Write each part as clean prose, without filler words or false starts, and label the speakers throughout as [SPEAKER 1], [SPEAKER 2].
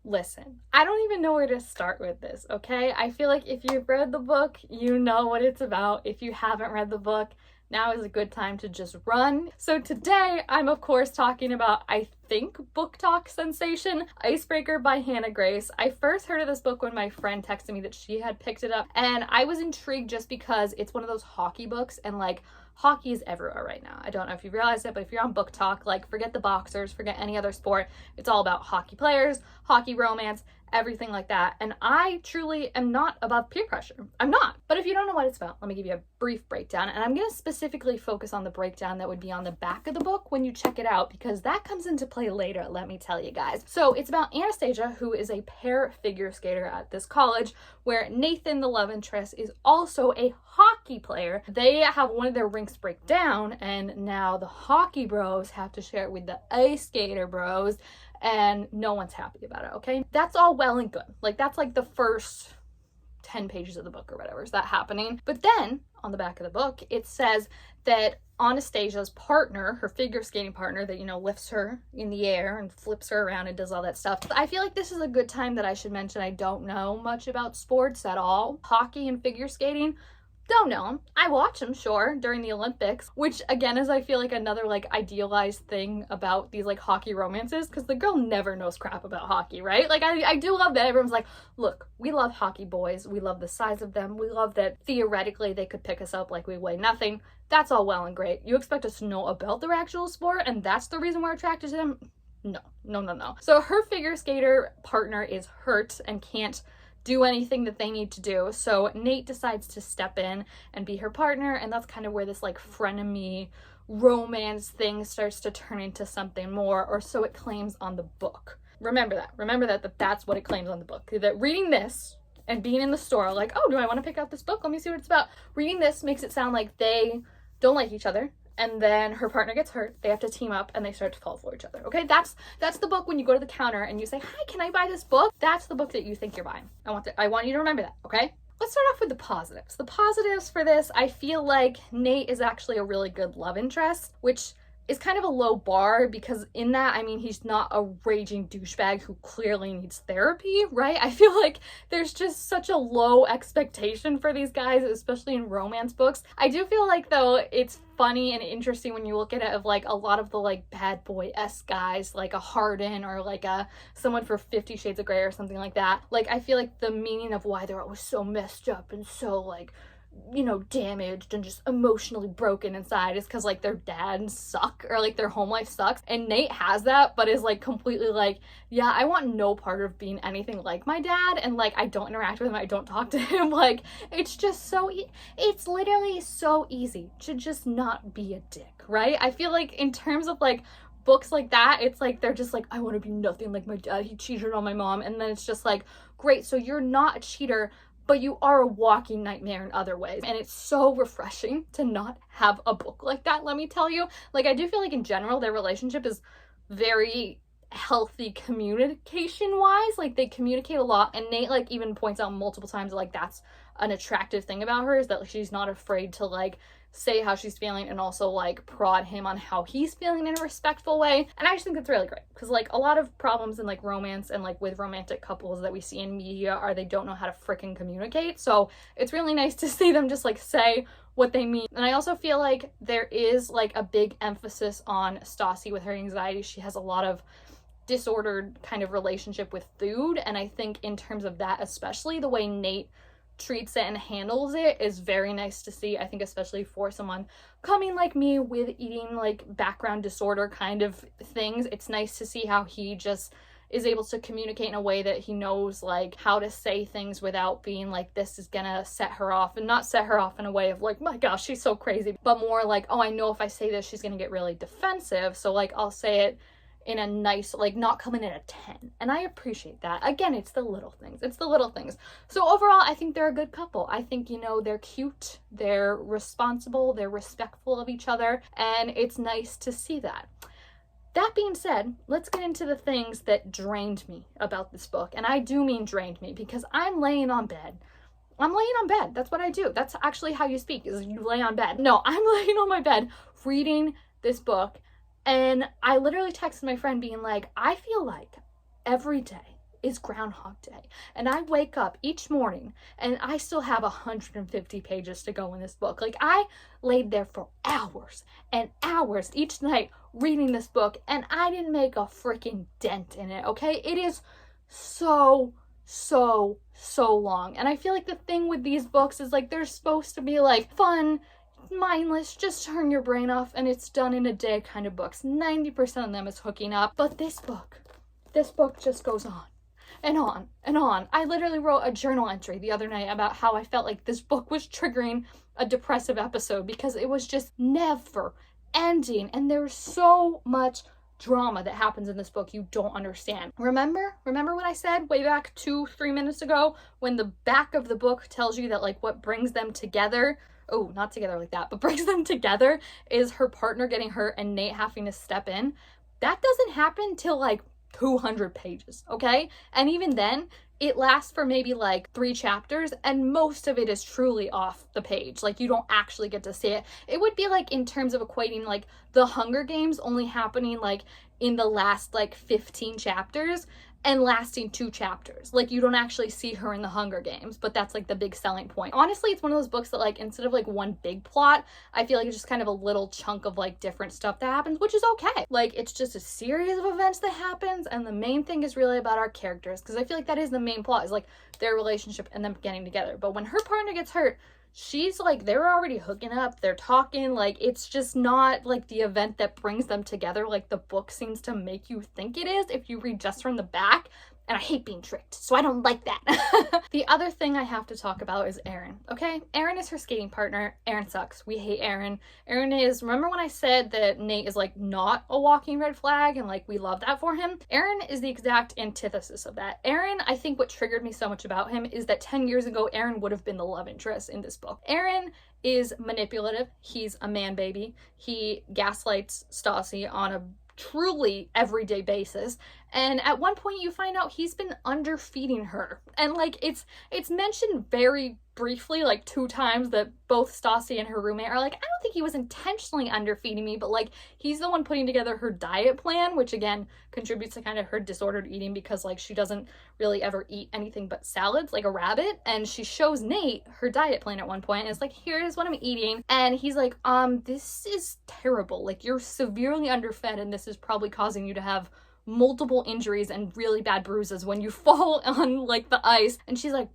[SPEAKER 1] Listen, I don't even know where to start with this, okay? I feel like if you've read the book, you know what it's about. If you haven't read the book, now is a good time to just run. So today, I'm of course talking about, I think, book talk sensation, Icebreaker by Hannah Grace. I first heard of this book when my friend texted me that she had picked it up, and I was intrigued just because it's one of those hockey books, and like, hockey is everywhere right now. I don't know if you realize it, but if you're on book talk, like, forget the boxers, forget any other sport. It's all about hockey players, hockey romance, everything like that. And I truly am not above peer pressure. I'm not. But if you don't know what it's about, let me give you a brief breakdown. And I'm going to specifically focus on the breakdown that would be on the back of the book when you check it out, because that comes into play later, let me tell you guys. So it's about Anastasia, who is a pair figure skater at this college, where Nathan, the love interest, is also a hockey player. They have one of their rinks break down, and now the hockey bros have to share it with the ice skater bros, and no one's happy about it, okay? That's all well and good. Like, that's like the first 10 pages of the book or whatever is that happening. But then on the back of the book, it says that Anastasia's partner, her figure skating partner that, you know, lifts her in the air and flips her around and does all that stuff. I feel like this is a good time that I should mention I don't know much about sports at all. Hockey and figure skating, don't know them. I watch them, sure, during the Olympics, which again is, I feel like, another like idealized thing about these like hockey romances, because the girl never knows crap about hockey, right? Like I do love that everyone's like, look, we love hockey boys, we love the size of them, we love that theoretically they could pick us up like we weigh nothing. That's all well and great. You expect us to know about their actual sport and that's the reason we're attracted to them? No, no, no, no. So her figure skater partner is hurt and can't do anything that they need to do. So Nate decides to step in and be her partner, and that's kind of where this like frenemy romance thing starts to turn into something more, or so it claims on the book. Remember that that's what it claims on the book. That reading this and being in the store like, oh, do I want to pick out this book? Let me see what it's about. Reading this makes it sound like they don't like each other, and then her partner gets hurt, they have to team up, and they start to fall for each other, okay? That's the book when you go to the counter and you say, hi, can I buy this book? That's the book that you think you're buying. I want you to remember that, okay? Let's start off with the positives. The positives for this, I feel like Nate is actually a really good love interest, which is kind of a low bar, because in that, I mean, he's not a raging douchebag who clearly needs therapy, right? I feel like there's just such a low expectation for these guys, especially in romance books. I do feel like, though, it's funny and interesting when you look at it, of like a lot of the like bad boy-esque guys, like a Harden or like a someone for 50 Shades of Grey or something like that. Like, I feel like the meaning of why they're always so messed up and so like, you know, damaged and just emotionally broken inside is because like their dads suck or like their home life sucks. And Nate has that, but is like completely like, yeah, I want no part of being anything like my dad, and like I don't interact with him, I don't talk to him. Like, it's just so it's literally so easy to just not be a dick, right? I feel like in terms of like books like that, it's like they're just like, I want to be nothing like my dad, he cheated on my mom. And then it's just like, great, so you're not a cheater, but you are a walking nightmare in other ways. And it's so refreshing to not have a book like that, let me tell you. Like, I do feel like in general their relationship is very healthy communication wise. Like, they communicate a lot, and Nate like even points out multiple times like that's an attractive thing about her, is that she's not afraid to like say how she's feeling and also like prod him on how he's feeling in a respectful way. And I just think that's really great, because like a lot of problems in like romance and like with romantic couples that we see in media are they don't know how to freaking communicate. So it's really nice to see them just like say what they mean. And I also feel like there is like a big emphasis on Stassi with her anxiety. She has a lot of disordered kind of relationship with food, and I think in terms of that, especially the way Nate treats it and handles it is very nice to see. I think especially for someone coming like me with eating like background disorder kind of things, it's nice to see how he just is able to communicate in a way that he knows like how to say things without being like, this is gonna set her off, and not set her off in a way of like, my gosh, she's so crazy, but more like, oh, I know if I say this she's gonna get really defensive, so like I'll say it in a nice, like, not coming in at 10. And I appreciate that. Again, it's the little things. It's the little things. So overall, I think they're a good couple. I think, you know, they're cute, they're responsible, they're respectful of each other, and it's nice to see that. That being said, let's get into the things that drained me about this book. And I do mean drained me, because I'm laying on bed. I'm laying on bed. That's what I do. That's actually how you speak, is you lay on bed. No, I'm laying on my bed reading this book. And I literally texted my friend being like, I feel like every day is Groundhog Day. And I wake up each morning and I still have 150 pages to go in this book. Like, I laid there for hours and hours each night reading this book, and I didn't make a freaking dent in it, okay? It is so long. And I feel like the thing with these books is like they're supposed to be like fun, mindless, just turn your brain off and it's done in a day kind of books. 90% of them is hooking up. But this book just goes on and on and on. I literally wrote a journal entry the other night about how I felt like this book was triggering a depressive episode because it was just never ending, and there's so much drama that happens in this book you don't understand. Remember what I said way back 2-3 minutes ago when the back of the book tells you that like what brings them together, oh, not together like that, but brings them together is her partner getting hurt and Nate having to step in. That doesn't happen till like 200 pages, okay? And even then, it lasts for maybe like 3 chapters, and most of it is truly off the page. Like, you don't actually get to see it. It would be like in terms of equating like the Hunger Games only happening like in the last like 15 chapters and lasting 2 chapters. Like, you don't actually see her in the Hunger Games, but that's like the big selling point. Honestly, it's one of those books that like instead of like one big plot, I feel like it's just kind of a little chunk of like different stuff that happens, which is okay. Like, it's just a series of events that happens, and the main thing is really about our characters, because I feel like that is the main plot, is like their relationship and them getting together. But when her partner gets hurt, she's like, they're already hooking up, they're talking, like, it's just not like the event that brings them together like the book seems to make you think it is if you read just from the back. And I hate being tricked, so I don't like that. The other thing I have to talk about is Aaron, okay? Aaron is her skating partner. Aaron sucks. We hate Aaron. Aaron is, remember when I said that Nate is like not a walking red flag and like we love that for him? Aaron is the exact antithesis of that. Aaron, I think what triggered me so much about him is that 10 years ago, Aaron would have been the love interest in this book. Aaron is manipulative. He's a man baby. He gaslights Stassi on a truly everyday basis, and at one point you find out he's been underfeeding her, and like it's mentioned very briefly like 2 times that both Stassi and her roommate are like, I don't think he was intentionally underfeeding me, but like he's the one putting together her diet plan, which again contributes to kind of her disordered eating, because like she doesn't really ever eat anything but salads like a rabbit, and she shows Nate her diet plan at one point and it's like, here's what I'm eating, and he's like, this is terrible, like you're severely underfed and this is probably causing you to have multiple injuries and really bad bruises when you fall on like the ice. And she's like,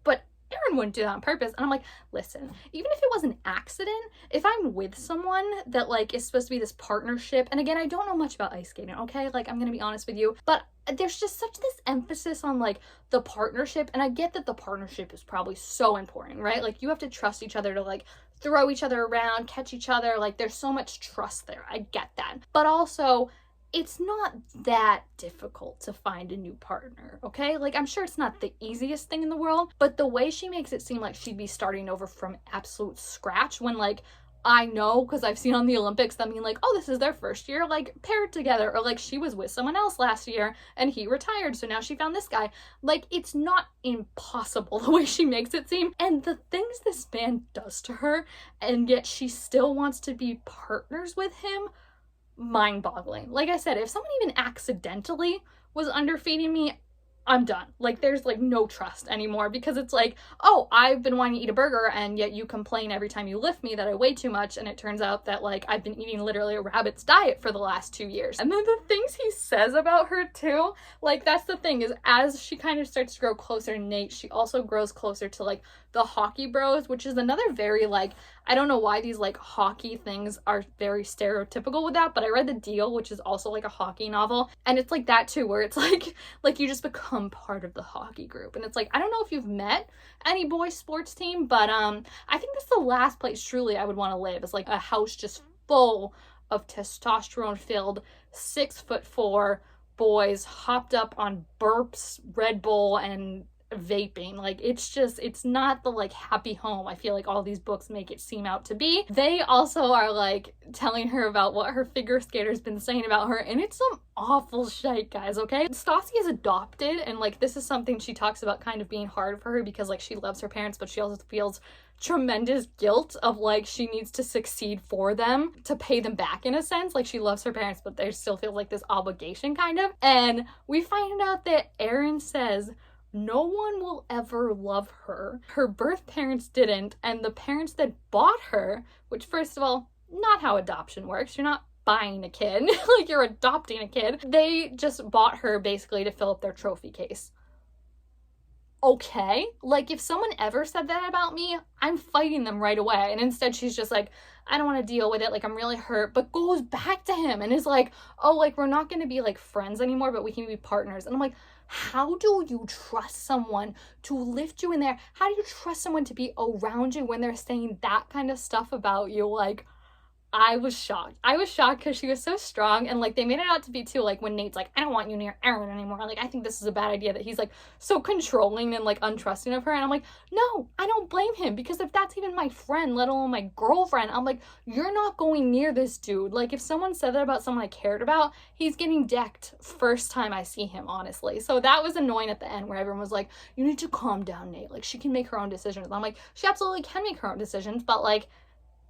[SPEAKER 1] but Aaron wouldn't do that on purpose. And I'm like, listen, even if it was an accident, if I'm with someone that like is supposed to be this partnership, and again, I don't know much about ice skating, okay? Like, I'm gonna be honest with you, but there's just such this emphasis on like the partnership, and I get that the partnership is probably so important, right? Like, you have to trust each other to like throw each other around, catch each other, like there's so much trust there. I get that. But also, it's not that difficult to find a new partner, okay? Like, I'm sure it's not the easiest thing in the world, but the way she makes it seem like she'd be starting over from absolute scratch, when like, I know, because I've seen on the Olympics them being like, oh, this is their first year, like, paired together, or like, she was with someone else last year and he retired, so now she found this guy. Like, it's not impossible the way she makes it seem. And the things this man does to her, and yet she still wants to be partners with him, mind-boggling. Like I said, if someone even accidentally was underfeeding me, I'm done. Like, there's like no trust anymore, because it's like, oh, I've been wanting to eat a burger and yet you complain every time you lift me that I weigh too much, and it turns out that like I've been eating literally a rabbit's diet for the last 2 years. And then the things he says about her too, like, that's the thing, is as she kind of starts to grow closer to Nate, she also grows closer to like the hockey bros, which is another very like, I don't know why these like hockey things are very stereotypical with that, but I read The Deal, which is also like a hockey novel, and it's like that too, where it's like you just become part of the hockey group. And it's like, I don't know if you've met any boys sports team, but I think that's the last place truly I would want to live, is like a house just full of testosterone filled 6'4" boys hopped up on burps, Red Bull, and vaping. Like, it's not the like happy home I feel like all these books make it seem out to be. They also are like telling her about what her figure skater's been saying about her, and it's some awful shit, guys, okay? Stassi is adopted, and like this is something she talks about kind of being hard for her, because like she loves her parents, but she also feels tremendous guilt of like she needs to succeed for them to pay them back in a sense. Like she loves her parents, but there still feels like this obligation kind of. And we find out that Erin says no one will ever love her. Her birth parents didn't, and the parents that bought her, which first of all, not how adoption works. You're not buying a kid, like you're adopting a kid. They just bought her basically to fill up their trophy case. Okay, like if someone ever said that about me, I'm fighting them right away. And instead she's just like, I don't want to deal with it, like I'm really hurt, but goes back to him and is like, oh, like we're not going to be like friends anymore, but we can be partners. And I'm like, how do you trust someone to lift you in there? How do you trust someone to be around you when they're saying that kind of stuff about you? Like, I was shocked. I was shocked because she was so strong, and like they made it out to be too, like when Nate's like, I don't want you near Erin anymore. Like, I think this is a bad idea, that he's like so controlling and like untrusting of her. And I'm like, no, I don't blame him, because if that's even my friend, let alone my girlfriend, I'm like, you're not going near this dude. Like if someone said that about someone I cared about, he's getting decked first time I see him, honestly. So that was annoying at the end where everyone was like, you need to calm down, Nate. Like she can make her own decisions. And I'm like, she absolutely can make her own decisions, but like,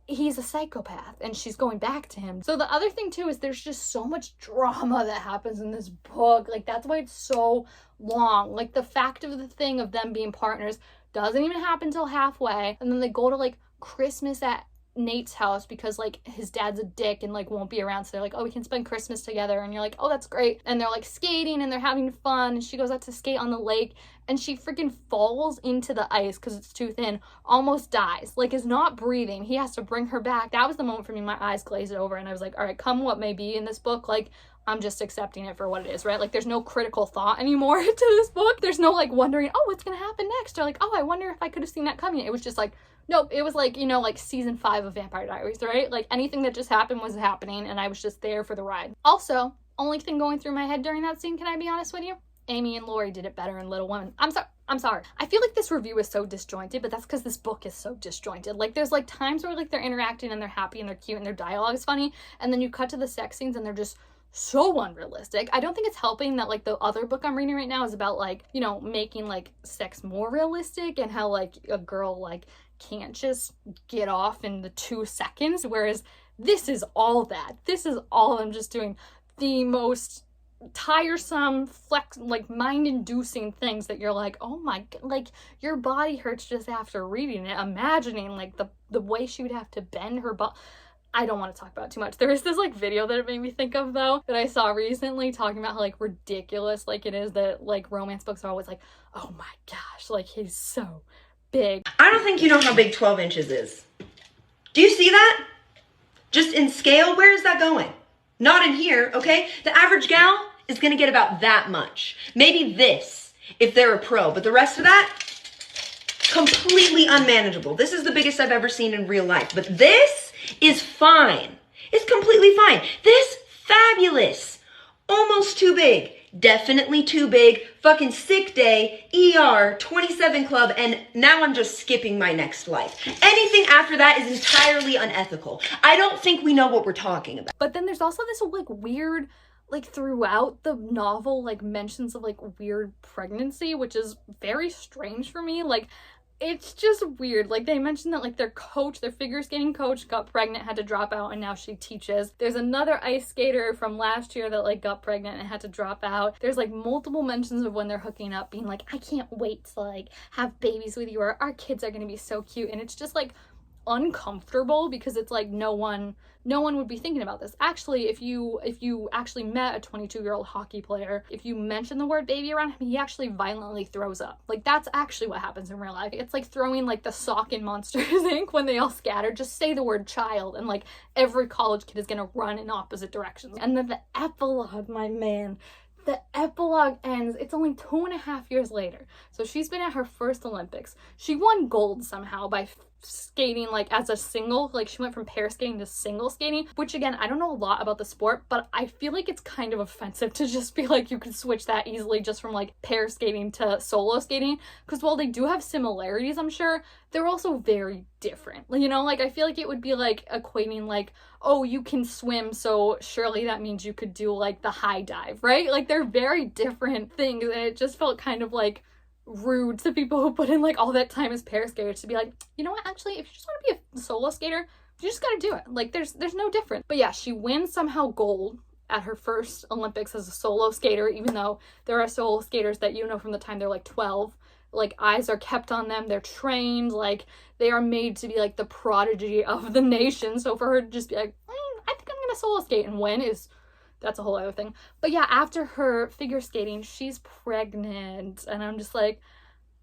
[SPEAKER 1] he's a psychopath and she's going back to him. So the other thing too is there's just so much drama that happens in this book. Like that's why it's so long. Like the fact of the thing of them being partners doesn't even happen till halfway, and then they go to like Christmas at Nate's house because like his dad's a dick and like won't be around, so they're like, oh, we can spend Christmas together, and you're like, oh, that's great. And they're like skating and they're having fun, and she goes out to skate on the lake and she freaking falls into the ice because it's too thin, almost dies, like is not breathing. He has to bring her back. That was the moment for me, my eyes glazed over, and I was like, all right, come what may be in this book, like I'm just accepting it for what it is, right? Like there's no critical thought anymore to this book. There's no like wondering, oh, what's gonna happen next, or like, oh, I wonder if I could have seen that coming. It was just like, nope, it was like, you know, like season 5 of Vampire Diaries, right? Like anything that just happened was happening, and I was just there for the ride. Also, only thing going through my head during that scene, can I be honest with you? Amy and Laurie did it better in Little Women. I'm sorry. I feel like this review is so disjointed, but that's because this book is so disjointed. Like there's like times where like they're interacting and they're happy and they're cute and their dialogue is funny, and then you cut to the sex scenes and they're just so unrealistic. I don't think it's helping that like the other book I'm reading right now is about like, you know, making like sex more realistic and how like a girl like can't just get off in the 2 seconds, whereas this is all that. This is all them just doing the most tiresome, like mind-inducing things that you're like, oh my god, like your body hurts just after reading it, imagining like the way she would have to bend her butt. I don't want to talk about it too much. There is this like video that it made me think of though that I saw recently talking about how like ridiculous like it is that like romance books are always like, oh my gosh, like he's so big.
[SPEAKER 2] I don't think you know how big 12 inches is. Do you see that? Just in scale, where is that going? Not in here, okay? The average gal is gonna get about that much. Maybe this, if they're a pro, but the rest of that, completely unmanageable. This is the biggest I've ever seen in real life, but this is fine. It's completely fine. This, fabulous. Almost too big. Definitely too big. Fucking sick day, ER, 27 club, and now I'm just skipping my next life. Anything after that is entirely unethical. I don't think we know what we're talking about.
[SPEAKER 1] But then there's also this like weird, like throughout the novel, like mentions of like weird pregnancy, which is very strange for me. Like it's just weird. Like they mentioned that like their coach, their figure skating coach got pregnant, had to drop out, and now she teaches. There's another ice skater from last year that like got pregnant and had to drop out. There's like multiple mentions of when they're hooking up being like, I can't wait to like have babies with you, or our kids are gonna be so cute. And it's just like uncomfortable because it's like no one would be thinking about this. Actually, if you actually met a 22-year-old hockey player, if you mention the word baby around him, he actually violently throws up. Like that's actually what happens in real life. It's like throwing like the sock in Monsters Inc. when they all scatter. Just say the word child and like every college kid is gonna run in opposite directions. And then the epilogue, my man. The epilogue ends, it's only 2.5 years later. So she's been at her first Olympics. She won gold somehow by skating like as a single. Like she went from pair skating to single skating, which again, I don't know a lot about the sport, but I feel like it's kind of offensive to just be like you could switch that easily just from like pair skating to solo skating, because while they do have similarities, I'm sure, they're also very different. You know, like I feel like it would be like equating like, oh, you can swim, so surely that means you could do like the high dive, right? Like they're very different things, and it just felt kind of like rude to people who put in like all that time as pair skaters to be like, you know what, actually, if you just want to be a solo skater, you just gotta do it. Like there's no difference. But yeah, she wins somehow gold at her first Olympics as a solo skater, even though there are solo skaters that you know from the time they're like 12. Like eyes are kept on them, they're trained, like they are made to be like the prodigy of the nation. So for her to just be like, I think I'm gonna solo skate and win that's a whole other thing. But yeah, after her figure skating, she's pregnant. And I'm just like,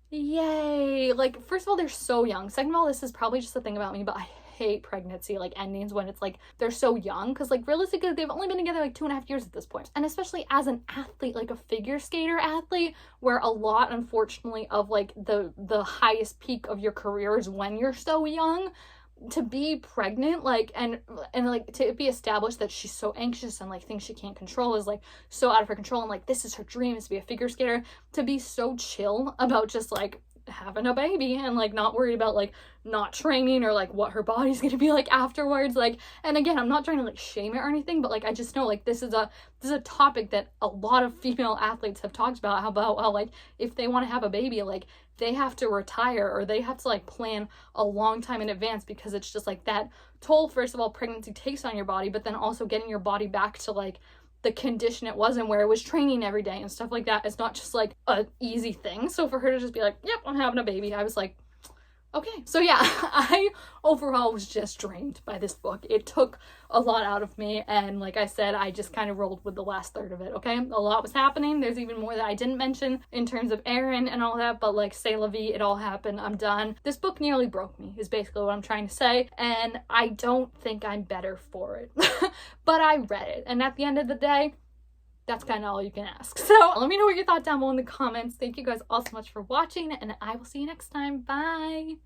[SPEAKER 1] yay. Like, first of all, they're so young. Second of all, this is probably just a thing about me, but I hate pregnancy, like endings when it's like they're so young. Because like realistically, they've only been together like 2.5 years at this point. And especially as an athlete, like a figure skater athlete, where a lot, unfortunately, of like the highest peak of your career is when you're so young. To be pregnant, like, and like to be established that she's so anxious and like things she can't control is like so out of her control, and like this is her dream, is to be a figure skater, to be so chill about just like having a baby and like not worried about like not training or like what her body's gonna be like afterwards. Like, and again, I'm not trying to like shame it or anything, but like I just know like this is a topic that a lot of female athletes have talked about, how like if they want to have a baby, like they have to retire or they have to like plan a long time in advance, because it's just like that toll, first of all, pregnancy takes on your body, but then also getting your body back to like the condition it was in, where it was training every day and stuff like that. It's not just like an easy thing. So for her to just be like, yep, I'm having a baby, I was like, okay. So yeah, I overall was just drained by this book. It took a lot out of me, and like I said, I just kind of rolled with the last third of it, okay? A lot was happening. There's even more that I didn't mention in terms of Aaron and all that, but like, c'est la vie, it all happened. I'm done. This book nearly broke me, is basically what I'm trying to say, and I don't think I'm better for it. But I read it, and at the end of the day, that's kind of all you can ask. So let me know what your thoughts down below in the comments. Thank you guys all so much for watching, and I will see you next time. Bye!